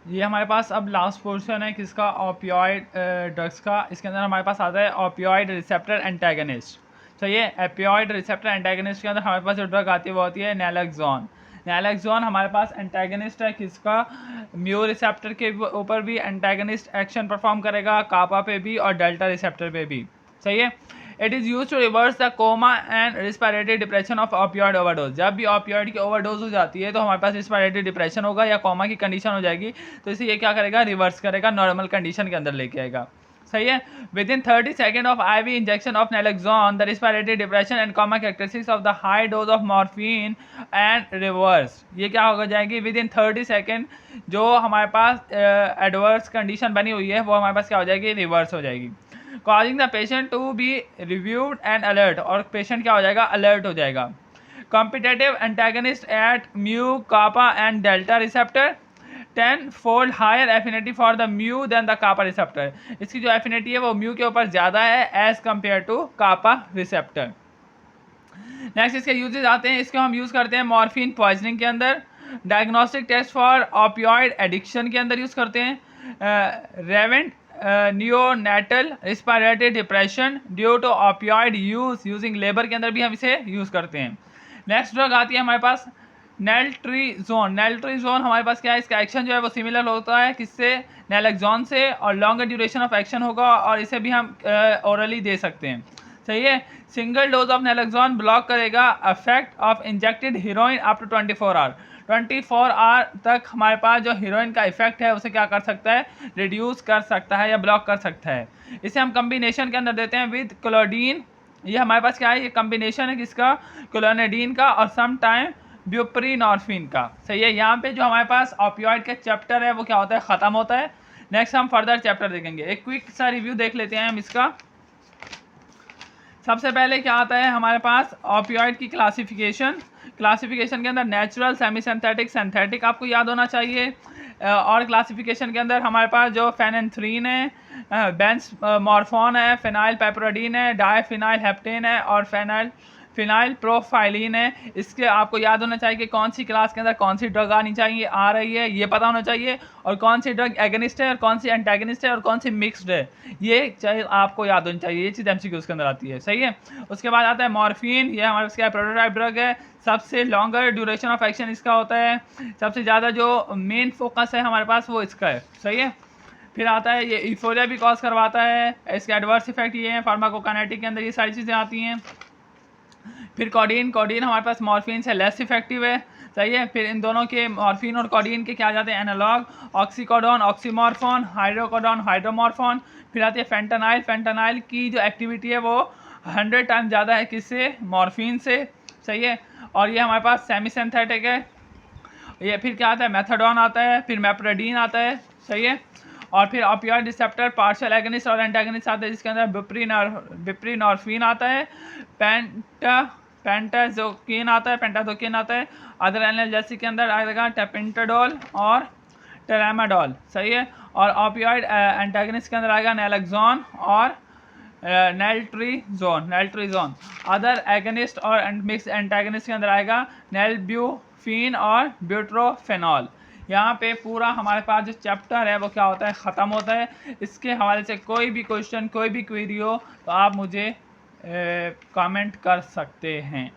ये हमारे पास अब लास्ट पोर्शन है किसका, ओपियोइड ड्रग्स का। इसके अंदर हमारे पास आता है ओपियोइड रिसेप्टर एंटागनिस्ट। तो ये ओपियोइड रिसेप्टर एंटागनिस्ट के अंदर हमारे पास जो ड्रग आती है वो होती है नैलोक्सोन। नैलोक्सोन हमारे पास एंटागनिस्ट है किसका, म्यू रिसेप्टर के ऊपर भी एंटागनिस्ट एक्शन परफॉर्म करेगा, कापा पे भी और डेल्टा रिसेप्टर पे भी। सही है। It is use to reverse the coma and respiratory depression of opioid overdose. जब भी ऑपियोइड की ओवरडोज हो जाती है तो हमारे पास रिस्पिरेटरी डिप्रेशन होगा या कोमा की कंडीशन हो जाएगी, तो इसे ये क्या करेगा, रिवर्स करेगा, नॉर्मल कंडीशन के अंदर लेके आएगा। सही है। Within 30 second of IV injection of naloxone the respiratory depression and coma characteristics of the high dose of morphine and reverse. ये क्या हो जाएगी, विद इन 30 सेकेंड जो हमारे पास एडवर्स कंडीशन बनी हुई है वो हमारे पास क्या हो जाएगी, रिवर्स हो जाएगी। Causing the patient to be reviewed and alert, और पेशेंट क्या हो जाएगा, अलर्ट हो जाएगा। Competitive antagonist at mu, kappa and delta receptor, 10-fold higher affinity for the mu than the kappa receptor. इसकी जो एफिनिटी है वो म्यू के ऊपर ज़्यादा है as compare to kappa receptor. Next इसके यूजेस आते हैं। इसको हम यूज़ करते हैं मॉर्फिन पॉइजनिंग के अंदर, diagnostic test for opioid addiction के अंदर यूज़ करते हैं, prevent neonatal respiratory depression due to opioid using labour के अंदर भी हम इसे यूज़ करते हैं। नेक्स्ट ड्रग आती है हमारे पास नैल्ट्रिजोन। नैल्ट्रिजोन हमारे पास क्या है, इसका एक्शन जो है वो सिमिलर होता है किससे, नैलोक्सोन से, और लॉन्गर ड्यूरेशन ऑफ एक्शन होगा, और इसे भी हम ओरली दे सकते हैं। सही है। Single dose of naloxone block करेगा effect of injected heroin up to 24 hour. 24 hour तक हमारे पास जो हीरोइन का इफेक्ट है उसे क्या कर सकता है, रिड्यूस कर सकता है या ब्लॉक कर सकता है। इसे हम कम्बिनेशन के अंदर देते हैं विद क्लोडीन। ये हमारे पास क्या है, ये कम्बिनेशन है किसका, क्लोनेडीन का और सम टाइम ब्यूप्रीनॉर्फिन का। सही है। यहाँ पे जो हमारे पास ऑपियोइड का चैप्टर है वो क्या होता है, ख़त्म होता है। नेक्स्ट हम फर्दर चैप्टर देखेंगे। एक क्विक सा रिव्यू देख लेते हैं हम इसका। सबसे पहले क्या आता है हमारे पास, ऑपियोइड की क्लासिफिकेशन के अंदर नेचुरल, सेमी सिंथेटिक, सिंथेटिक आपको याद होना चाहिए। और क्लासिफिकेशन के अंदर हमारे पास जो फेनेंथ्रीन है, बेंस मॉर्फोन है, फिनाइल पेपरोडीन है, डायफिनाइल हेप्टेन है और फिनाइल प्रोफाइलिन है। इसके आपको याद होना चाहिए कि कौन सी क्लास के अंदर कौन सी ड्रग आनी चाहिए, आ रही है, ये पता होना चाहिए, और कौन सी ड्रग एगनिस्ट है और कौन सी एंटागनिस्ट है और कौन सी मिक्स्ड है, ये चाहिए आपको याद होनी चाहिए। ये चीज़ MCQ के अंदर आती है। सही है। उसके बाद आता है मॉर्फिन। ये हमारे पास क्या प्रोटोटाइप ड्रग है, सबसे लॉन्गर ड्यूरेशन ऑफ एक्शन इसका होता है, सबसे ज़्यादा जो मेन फोकस है हमारे पास वो इसका है। सही है। फिर आता है ये यूफोरिया भी कॉज करवाता है, इसके एडवर्स इफेक्ट ये हैं, फार्माकोकाइनेटिक के अंदर ये सारी चीज़ें आती हैं। फिर कोडीन हमारे पास मॉर्फिन से लेस इफेक्टिव है। सही है। फिर इन दोनों के मॉर्फिन और कोडीन के क्या जाते हैं एनालॉग, ऑक्सीकोडोन ऑक्सीमॉर्फोन, हाइड्रोकोडोन हाइड्रोमॉर्फोन। फिर आती है फेंटानाइल की जो एक्टिविटी है वो 100 टाइम ज़्यादा है किससे, मॉर्फिन से। सही है। और ये हमारे पास सेमी सिंथेटिक है। ये फिर क्या आता है, मेथाडोन आता है, फिर मेप्रोडीन आता है। सही है। और फिर ऑपियोइड रिसेप्टर पार्शियल एगनिस्ट और एंटागनिस्ट आता है जिसके अंदर ब्यूप्रीनॉर्फिन आता है, पेंटाजोकिन आता है, अदर एनाल्जेसिक के अंदर आएगा टेपेंटाडोल और टेरामाडोल। सही है। और ऑपियोइड एंटागनिस्ट के अंदर आएगा नैलोक्सोन और नैल्ट्रिजोन। अदर एगनिस्ट और मिक्स एंटागनिस्ट के अंदर आएगा नैलब्यूफिन और ब्यूट्रोफेनॉल। यहाँ पे पूरा हमारे पास जो चैप्टर है वो क्या होता है, ख़त्म होता है। इसके हवाले से कोई भी क्वेश्चन, कोई भी क्वेरी हो तो आप मुझे कमेंट कर सकते हैं।